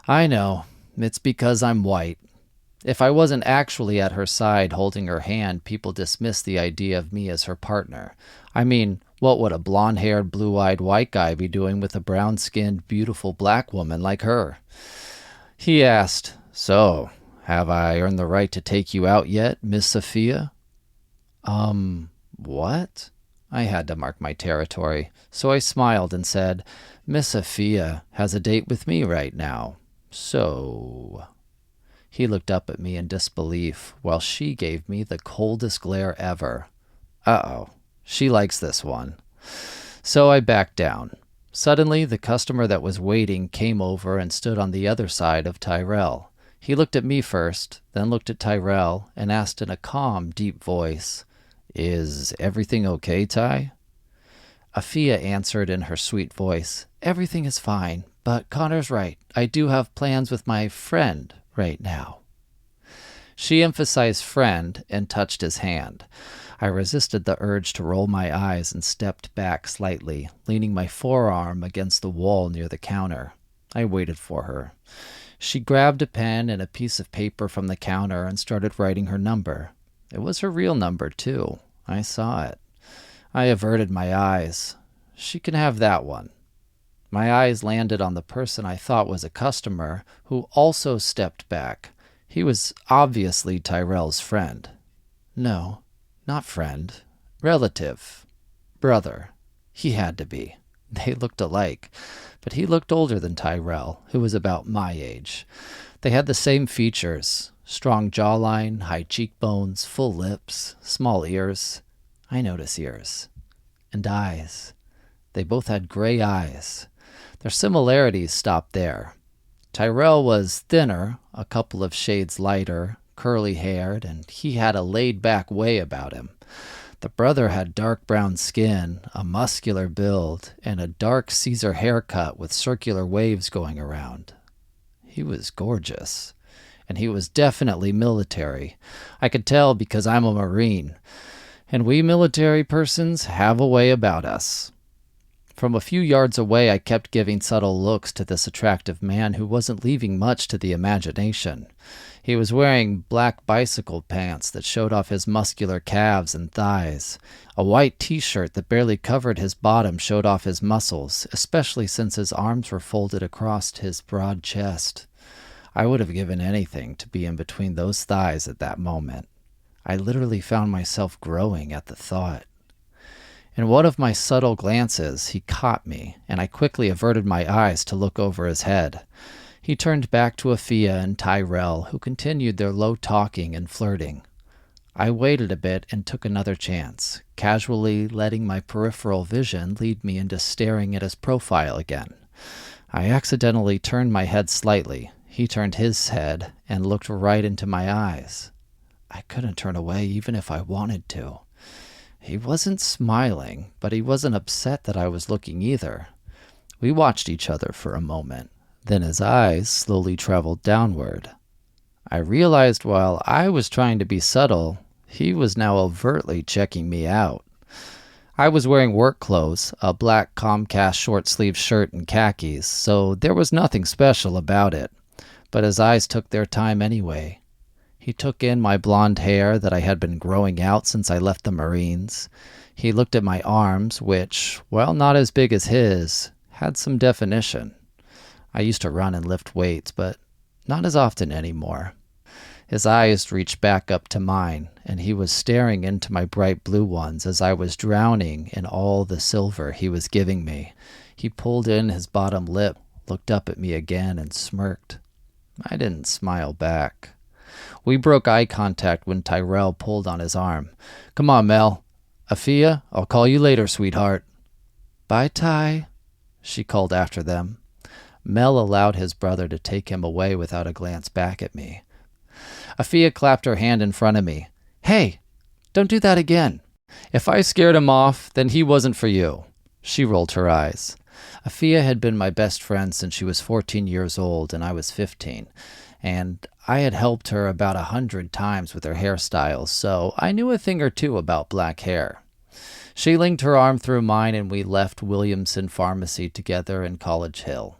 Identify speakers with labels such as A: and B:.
A: I know. It's because I'm white. If I wasn't actually at her side holding her hand, people dismiss the idea of me as her partner. I mean, what would a blonde-haired, blue-eyed white guy be doing with a brown-skinned, beautiful black woman like her? He asked, "So, have I earned the right to take you out yet, Miss Afia?" What? I had to mark my territory, so I smiled and said, "Miss Afia has a date with me right now. So..." He looked up at me in disbelief, while she gave me the coldest glare ever. Uh-oh, she likes this one. So I backed down. Suddenly, the customer that was waiting came over and stood on the other side of Tyrell. He looked at me first, then looked at Tyrell, and asked in a calm, deep voice, "Is everything okay, Ty?" Afia answered in her sweet voice, "Everything is fine, but Connor's right. I do have plans with my friend right now." She emphasized friend and touched his hand. I resisted the urge to roll my eyes and stepped back slightly, leaning my forearm against the wall near the counter. I waited for her. She grabbed a pen and a piece of paper from the counter and started writing her number. It was her real number, too. I saw it. I averted my eyes. She can have that one. My eyes landed on the person I thought was a customer, who also stepped back. He was obviously Tyrell's friend. No, not friend. Relative. Brother. He had to be. They looked alike, but he looked older than Tyrell, who was about my age. They had the same features: strong jawline, high cheekbones, full lips, small ears. I notice ears. And eyes. They both had gray eyes. Their similarities stopped there. Tyrell was thinner, a couple of shades lighter, curly-haired, and he had a laid-back way about him. The brother had dark brown skin, a muscular build, and a dark Caesar haircut with circular waves going around. He was gorgeous, and he was definitely military. I could tell because I'm a Marine, and we military persons have a way about us. From a few yards away, I kept giving subtle looks to this attractive man who wasn't leaving much to the imagination. He was wearing black bicycle pants that showed off his muscular calves and thighs. A white t-shirt that barely covered his bottom showed off his muscles, especially since his arms were folded across his broad chest. I would have given anything to be in between those thighs at that moment. I literally found myself growing at the thought. In one of my subtle glances, he caught me, and I quickly averted my eyes to look over his head. He turned back to Afia and Tyrell, who continued their low talking and flirting. I waited a bit and took another chance, casually letting my peripheral vision lead me into staring at his profile again. I accidentally turned my head slightly. He turned his head and looked right into my eyes. I couldn't turn away even if I wanted to. He wasn't smiling, but he wasn't upset that I was looking either. We watched each other for a moment. Then his eyes slowly traveled downward. I realized while I was trying to be subtle, he was now overtly checking me out. I was wearing work clothes, a black Comcast short-sleeved shirt and khakis, so there was nothing special about it. But his eyes took their time anyway. He took in my blonde hair that I had been growing out since I left the Marines. He looked at my arms, which, while not as big as his, had some definition. I used to run and lift weights, but not as often anymore. His eyes reached back up to mine, and he was staring into my bright blue ones as I was drowning in all the silver he was giving me. He pulled in his bottom lip, looked up at me again, and smirked. I didn't smile back. We broke eye contact when Tyrell pulled on his arm. "Come on, Mel. Afia, I'll call you later, sweetheart." "Bye, Ty," she called after them. Mel allowed his brother to take him away without a glance back at me. Afia clapped her hand in front of me. "Hey, don't do that again. If I scared him off, then he wasn't for you." She rolled her eyes. Afia had been my best friend since she was 14 years old and I was 15. And I had helped her about 100 times with her hairstyles, so I knew a thing or two about black hair. She linked her arm through mine and we left Williamson Pharmacy together in College Hill.